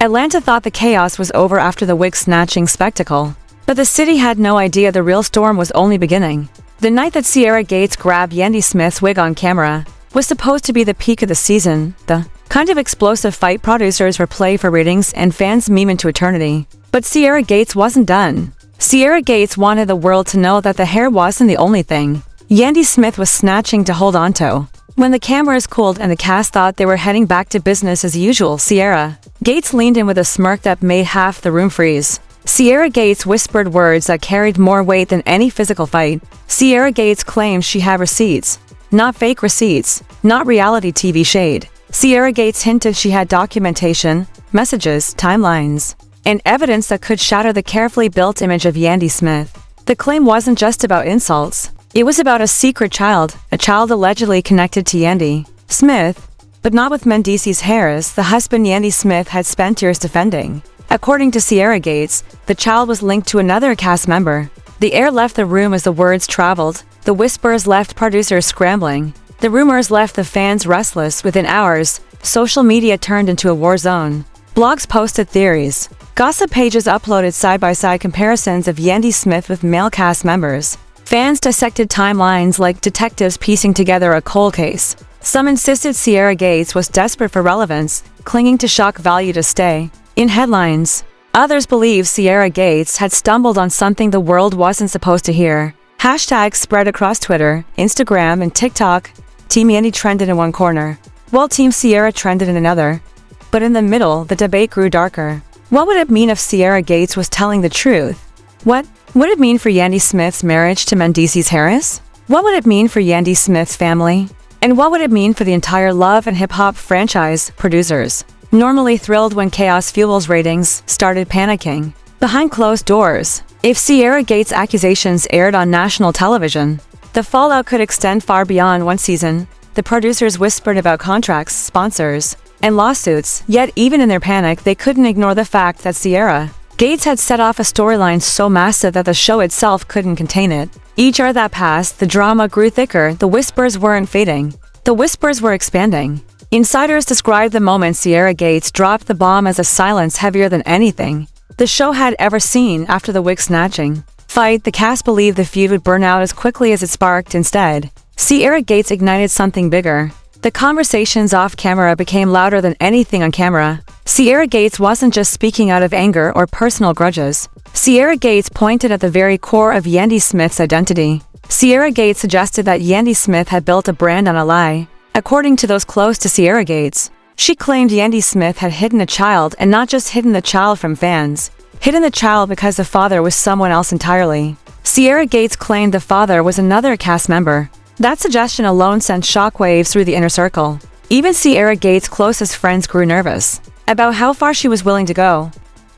Atlanta thought the chaos was over after the wig-snatching spectacle. But the city had no idea the real storm was only beginning. The night that Sierra Gates grabbed Yandy Smith's wig on camera was supposed to be the peak of the season, the kind of explosive fight producers replay for ratings and fans meme into eternity. But Sierra Gates wasn't done. Sierra Gates wanted the world to know that the hair wasn't the only thing Yandy Smith was snatching to hold onto. When the cameras cooled and the cast thought they were heading back to business as usual, Sierra Gates leaned in with a smirk that made half the room freeze. Sierra Gates whispered words that carried more weight than any physical fight. Sierra Gates claimed she had receipts. Not fake receipts, not reality TV shade. Sierra Gates hinted she had documentation, messages, timelines, and evidence that could shatter the carefully built image of Yandy Smith. The claim wasn't just about insults. It was about a secret child, a child allegedly connected to Yandy Smith, but not with Mendeecees Harris, the husband Yandy Smith had spent years defending. According to Sierra Gates, the child was linked to another cast member. The air left the room as the words traveled. The whispers left producers scrambling. The rumors left the fans restless. Within hours, social media turned into a war zone. Blogs posted theories. Gossip pages uploaded side-by-side comparisons of Yandy Smith with male cast members. Fans dissected timelines like detectives piecing together a cold case. Some insisted Sierra Gates was desperate for relevance, clinging to shock value to stay in headlines. Others believed Sierra Gates had stumbled on something the world wasn't supposed to hear. Hashtags spread across Twitter, Instagram, and TikTok. Team Yandy trended in one corner, while Team Sierra trended in another. But in the middle, the debate grew darker. What would it mean if Sierra Gates was telling the truth? What would it mean for Yandy Smith's marriage to Mendeecees Harris? What would it mean for Yandy Smith's family? And what would it mean for the entire Love and Hip Hop franchise? Producers, normally thrilled when chaos fuels ratings, started panicking. Behind closed doors, if Sierra Gates' accusations aired on national television, the fallout could extend far beyond one season. The producers whispered about contracts, sponsors, and lawsuits, yet even in their panic, they couldn't ignore the fact that Sierra Gates had set off a storyline so massive that the show itself couldn't contain it. Each hour that passed, the drama grew thicker. The whispers weren't fading. The whispers were expanding. Insiders described the moment Sierra Gates dropped the bomb as a silence heavier than anything the show had ever seen. After the wig-snatching fight, the cast believed the feud would burn out as quickly as it sparked. Instead, Sierra Gates ignited something bigger. The conversations off-camera became louder than anything on camera. Sierra Gates wasn't just speaking out of anger or personal grudges. Sierra Gates pointed at the very core of Yandy Smith's identity. Sierra Gates suggested that Yandy Smith had built a brand on a lie. According to those close to Sierra Gates, she claimed Yandy Smith had hidden a child, and not just hidden the child from fans. Hidden the child because the father was someone else entirely. Sierra Gates claimed the father was another cast member. That suggestion alone sent shockwaves through the inner circle. Even Sierra Gates' closest friends grew nervous about how far she was willing to go.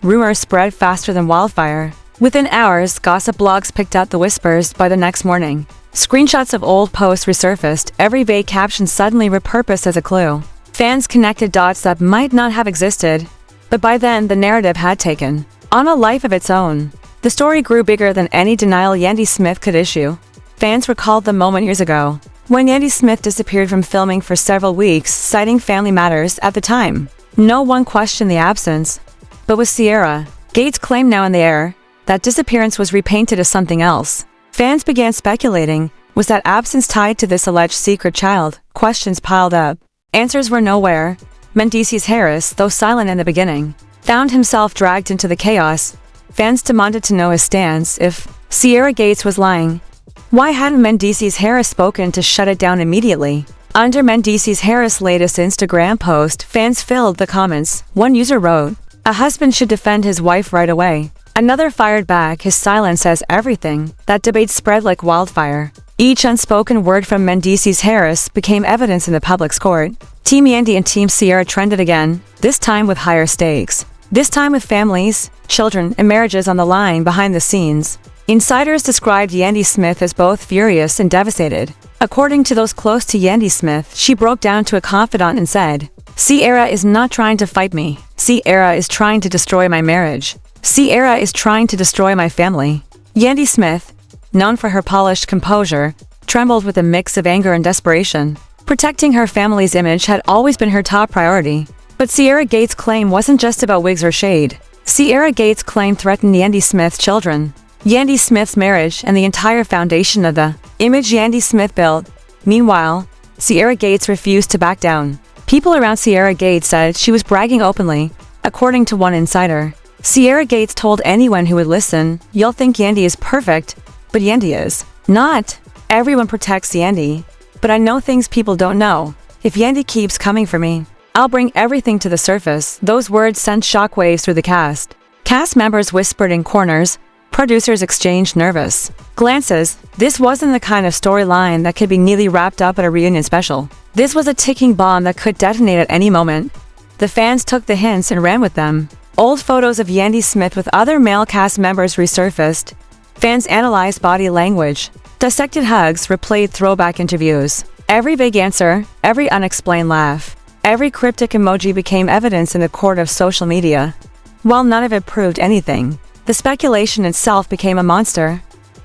Rumors spread faster than wildfire. Within hours, gossip blogs picked up the whispers. By the next morning, screenshots of old posts resurfaced, every vague caption suddenly repurposed as a clue. Fans connected dots that might not have existed, but by then the narrative had taken on a life of its own. The story grew bigger than any denial Yandy Smith could issue. Fans recalled the moment years ago, when Yandy Smith disappeared from filming for several weeks, citing family matters. At the time, no one questioned the absence. But with Sierra Gates' claim now in the air, that disappearance was repainted as something else. Fans began speculating, was that absence tied to this alleged secret child? Questions piled up. Answers were nowhere. Mendeecees Harris, though silent in the beginning, found himself dragged into the chaos. Fans demanded to know his stance. If Sierra Gates was lying, why hadn't Mendeecees Harris spoken to shut it down immediately? Under Mendeecees Harris' latest Instagram post, fans filled the comments. One user wrote, "A husband should defend his wife right away." Another fired back, "His silence says everything." That debate spread like wildfire. Each unspoken word from Mendeecees Harris became evidence in the public's court. Team Yandy and Team Sierra trended again, this time with higher stakes. This time with families, children, and marriages on the line. Behind the scenes, insiders described Yandy Smith as both furious and devastated. According to those close to Yandy Smith, she broke down to a confidant and said, "Sierra is not trying to fight me. Sierra is trying to destroy my marriage. Sierra is trying to destroy my family." Yandy Smith, known for her polished composure, trembled with a mix of anger and desperation. Protecting her family's image had always been her top priority. But Sierra Gates' claim wasn't just about wigs or shade. Sierra Gates' claim threatened Yandy Smith's children, Yandy Smith's marriage, and the entire foundation of the image Yandy Smith built. Meanwhile, Sierra Gates refused to back down. People around Sierra Gates said she was bragging openly. According to one insider, Sierra Gates told anyone who would listen, "You'll think Yandy is perfect, but Yandy is not. Everyone protects Yandy, but I know things people don't know. If Yandy keeps coming for me, I'll bring everything to the surface." Those words sent shockwaves through the cast. Cast members whispered in corners. Producers exchanged nervous glances. This wasn't the kind of storyline that could be neatly wrapped up at a reunion special. This was a ticking bomb that could detonate at any moment. The fans took the hints and ran with them. Old photos of Yandy Smith with other male cast members resurfaced. Fans analyzed body language, dissected hugs, replayed throwback interviews. Every vague answer, every unexplained laugh, every cryptic emoji became evidence in the court of social media. While none of it proved anything, the speculation itself became a monster.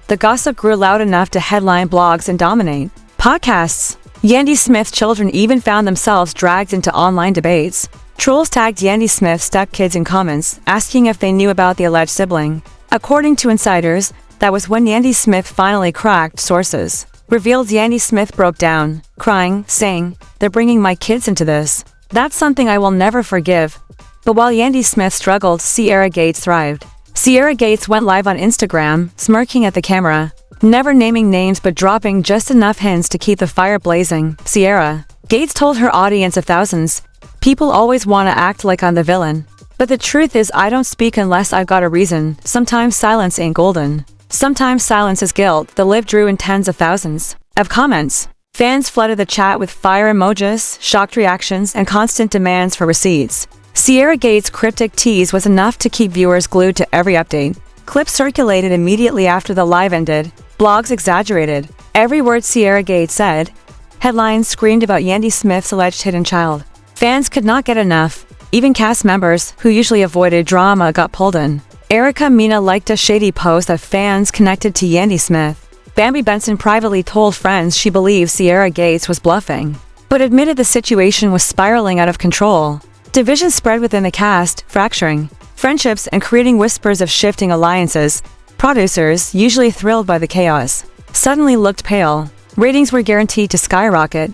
The gossip grew loud enough to headline blogs and dominate podcasts. Yandy Smith's children even found themselves dragged into online debates. Trolls tagged Yandy Smith's stepkids in comments, asking if they knew about the alleged sibling. According to insiders, that was when Yandy Smith finally cracked. Sources revealed Yandy Smith broke down, crying, saying, "They're bringing my kids into this. That's something I will never forgive." But while Yandy Smith struggled, Sierra Gates thrived. Sierra Gates went live on Instagram, smirking at the camera, never naming names but dropping just enough hints to keep the fire blazing. Sierra Gates told her audience of thousands, "People always want to act like I'm the villain. But the truth is I don't speak unless I've got a reason. Sometimes silence ain't golden. Sometimes silence is guilt." The live drew in tens of thousands of comments. Fans flooded the chat with fire emojis, shocked reactions, and constant demands for receipts. Sierra Gates' cryptic tease was enough to keep viewers glued to every update. Clips circulated immediately after the live ended. Blogs exaggerated every word Sierra Gates said. Headlines screamed about Yandy Smith's alleged hidden child. Fans could not get enough. Even cast members, who usually avoided drama, got pulled in. Erica Mena liked a shady post of fans connected to Yandy Smith. Bambi Benson privately told friends she believed Sierra Gates was bluffing, but admitted the situation was spiraling out of control. Division spread within the cast, fracturing friendships and creating whispers of shifting alliances. Producers, usually thrilled by the chaos, suddenly looked pale. Ratings were guaranteed to skyrocket,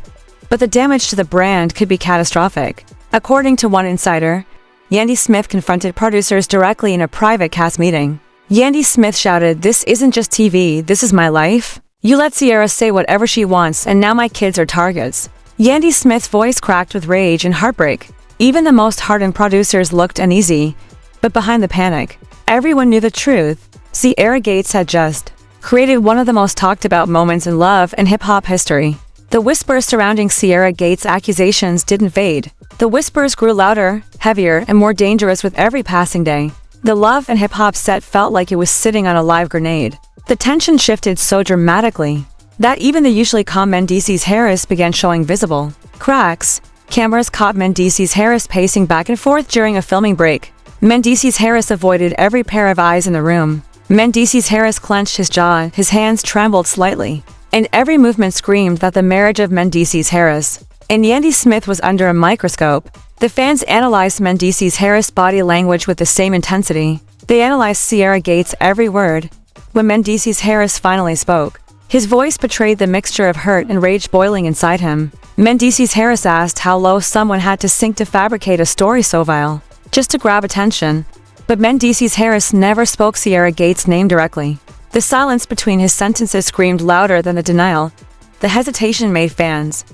but the damage to the brand could be catastrophic. According to one insider, Yandy Smith confronted producers directly in a private cast meeting. Yandy Smith shouted, "This isn't just TV, this is my life. You let Sierra say whatever she wants and now my kids are targets." Yandy Smith's voice cracked with rage and heartbreak. Even the most hardened producers looked uneasy. But behind the panic, everyone knew the truth. Sierra Gates had just created one of the most talked about moments in love and hip-hop history. The whispers surrounding Sierra Gates' accusations didn't fade. The whispers grew louder, heavier, and more dangerous with every passing day. The Love and Hip-Hop set felt like it was sitting on a live grenade. The tension shifted so dramatically that even the usually calm Mendeecees Harris began showing visible cracks. Cameras caught Mendeecees Harris pacing back and forth during a filming break. Mendeecees Harris avoided every pair of eyes in the room. Mendeecees Harris clenched his jaw, his hands trembled slightly, and every movement screamed that the marriage of Mendeecees Harris and Yandy Smith was under a microscope. The fans analyzed Mendeecees Harris' body language with the same intensity. They analyzed Sierra Gates' every word. When Mendeecees Harris finally spoke, his voice betrayed the mixture of hurt and rage boiling inside him. Mendeecees Harris asked how low someone had to sink to fabricate a story so vile, just to grab attention. But Mendeecees Harris never spoke Sierra Gates' name directly. The silence between his sentences screamed louder than the denial. The hesitation made fans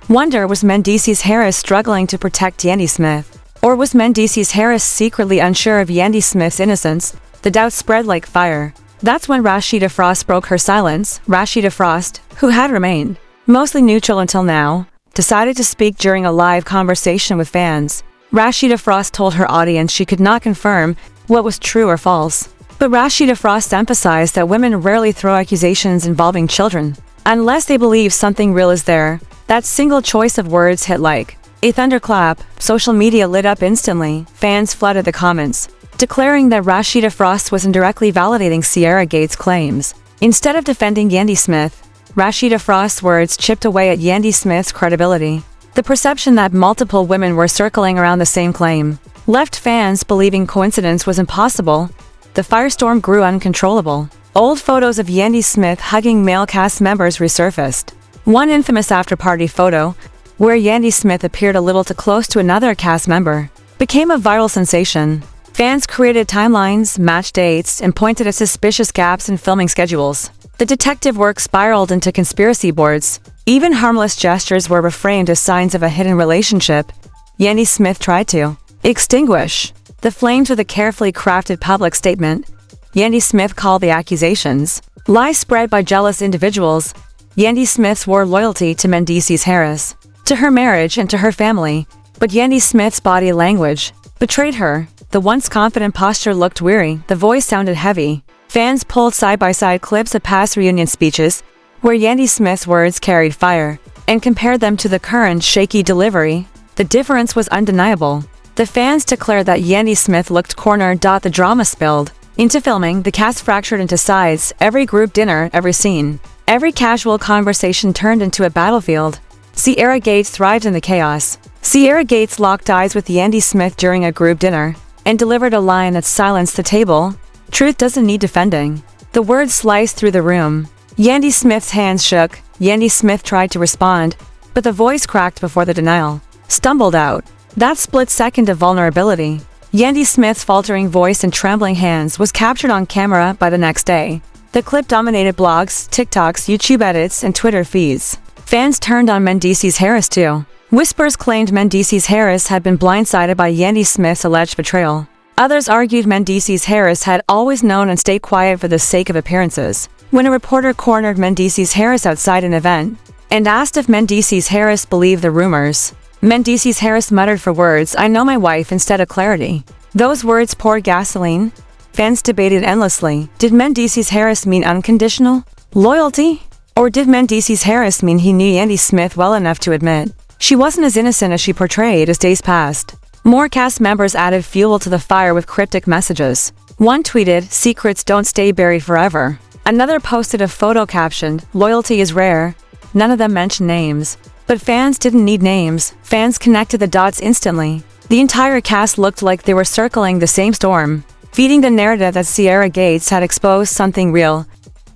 wonder, was Mendeecees Harris struggling to protect Yandy Smith? Or was Mendeecees Harris secretly unsure of Yandy Smith's innocence? The doubt spread like fire. That's when Rashida Frost broke her silence. Rashida Frost, who had remained mostly neutral until now, decided to speak during a live conversation with fans. Rashida Frost told her audience she could not confirm what was true or false. But Rashida Frost emphasized that women rarely throw accusations involving children unless they believe something real is there. That single choice of words hit like a thunderclap. Social media lit up instantly. Fans flooded the comments, declaring that Rashida Frost was indirectly validating Sierra Gates' claims. Instead of defending Yandy Smith, Rashida Frost's words chipped away at Yandy Smith's credibility. The perception that multiple women were circling around the same claim left fans believing coincidence was impossible. The firestorm grew uncontrollable. Old photos of Yandy Smith hugging male cast members resurfaced. One infamous after-party photo, where Yandy Smith appeared a little too close to another cast member, became a viral sensation. Fans created timelines, matched dates, and pointed at suspicious gaps in filming schedules. The detective work spiraled into conspiracy boards. Even harmless gestures were reframed as signs of a hidden relationship. Yandy Smith tried to extinguish the flames with a carefully crafted public statement. Yandy Smith called the accusations lies spread by jealous individuals. Yandy Smith swore loyalty to Mendeecees Harris, to her marriage and to her family, but Yandy Smith's body language betrayed her. The once confident posture looked weary, the voice sounded heavy. Fans pulled side-by-side clips of past reunion speeches, where Yandy Smith's words carried fire, and compared them to the current shaky delivery. The difference was undeniable. The fans declared that Yandy Smith looked cornered. The drama spilled into filming. The cast fractured into sides. Every group dinner, every scene, every casual conversation turned into a battlefield. Sierra Gates thrived in the chaos. Sierra Gates locked eyes with Yandy Smith during a group dinner and delivered a line that silenced the table. Truth doesn't need defending. The words sliced through the room. Yandy Smith's hands shook. Yandy Smith tried to respond, but the voice cracked before the denial stumbled out. That split second of vulnerability, Yandy Smith's faltering voice and trembling hands, was captured on camera by the next day. The clip dominated blogs, TikToks, YouTube edits, and Twitter feeds. Fans turned on Mendeecees Harris too. Whispers claimed Mendeecees Harris had been blindsided by Yandy Smith's alleged betrayal. Others argued Mendeecees Harris had always known and stayed quiet for the sake of appearances. When a reporter cornered Mendeecees Harris outside an event and asked if Mendeecees Harris believed the rumors, Mendeecees Harris muttered for words, "I know my wife," instead of clarity. Those words poured gasoline. Fans debated endlessly. Did Mendeecees Harris mean unconditional loyalty? Or did Mendeecees Harris mean he knew Yandy Smith well enough to admit she wasn't as innocent as she portrayed? As days passed, more cast members added fuel to the fire with cryptic messages. One tweeted, "Secrets don't stay buried forever." Another posted a photo captioned, "Loyalty is rare." None of them mentioned names. But fans didn't need names. Fans connected the dots instantly. The entire cast looked like they were circling the same storm, feeding the narrative that Sierra Gates had exposed something real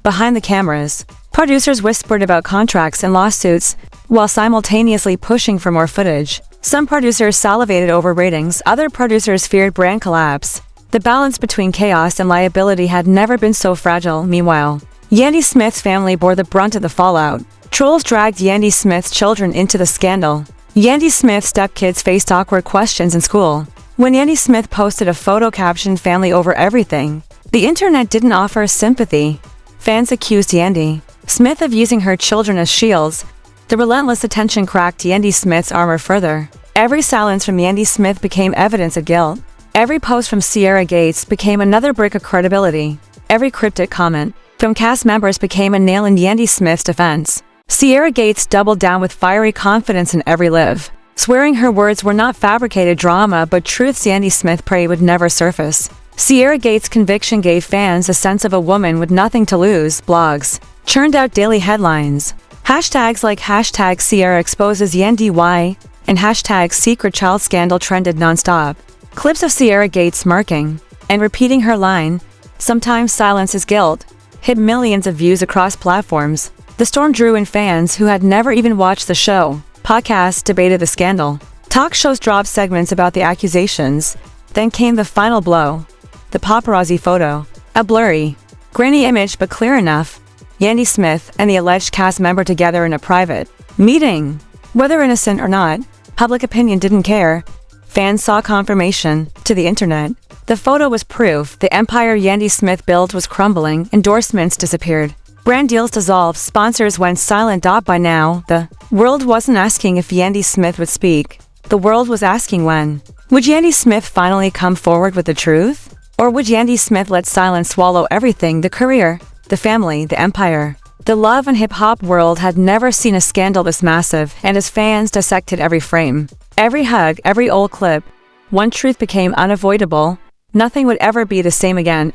behind the cameras. Producers whispered about contracts and lawsuits, while simultaneously pushing for more footage. Some producers salivated over ratings, other producers feared brand collapse. The balance between chaos and liability had never been so fragile. Meanwhile, Yandy Smith's family bore the brunt of the fallout. Trolls dragged Yandy Smith's children into the scandal. Yandy Smith's stepkids faced awkward questions in school. When Yandy Smith posted a photo captioned "Family over everything," the internet didn't offer sympathy. Fans accused Yandy Smith of using her children as shields. The relentless attention cracked Yandy Smith's armor further. Every silence from Yandy Smith became evidence of guilt. Every post from Sierra Gates became another brick of credibility. Every cryptic comment from cast members became a nail in Yandy Smith's defense. Sierra Gates doubled down with fiery confidence in every live, swearing her words were not fabricated drama but truths Yandy Smith prayed would never surface. Sierra Gates' conviction gave fans a sense of a woman with nothing to lose. Blogs churned out daily headlines. Hashtags like #Sierra exposes Yandy Y and #Secret Child Scandal trended nonstop. Clips of Sierra Gates smirking and repeating her line, "Sometimes silence is guilt," hit millions of views across platforms. The storm drew in fans who had never even watched the show. Podcasts debated the scandal. Talk shows dropped segments about the accusations. Then came the final blow. The paparazzi photo. A blurry, grainy image but clear enough. Yandy Smith and the alleged cast member together in a private meeting. Whether innocent or not, public opinion didn't care. Fans saw confirmation. To the internet, the photo was proof the empire Yandy Smith built was crumbling. Endorsements disappeared. Brand deals dissolved. Sponsors went silent. By now, the world wasn't asking if Yandy Smith would speak. The world was asking when. Would Yandy Smith finally come forward with the truth? Or would Yandy Smith let silence swallow everything? The career, the family, the empire. The love and hip-hop world had never seen a scandal this massive, and as fans dissected every frame, every hug, every old clip, one truth became unavoidable: nothing would ever be the same again. ***.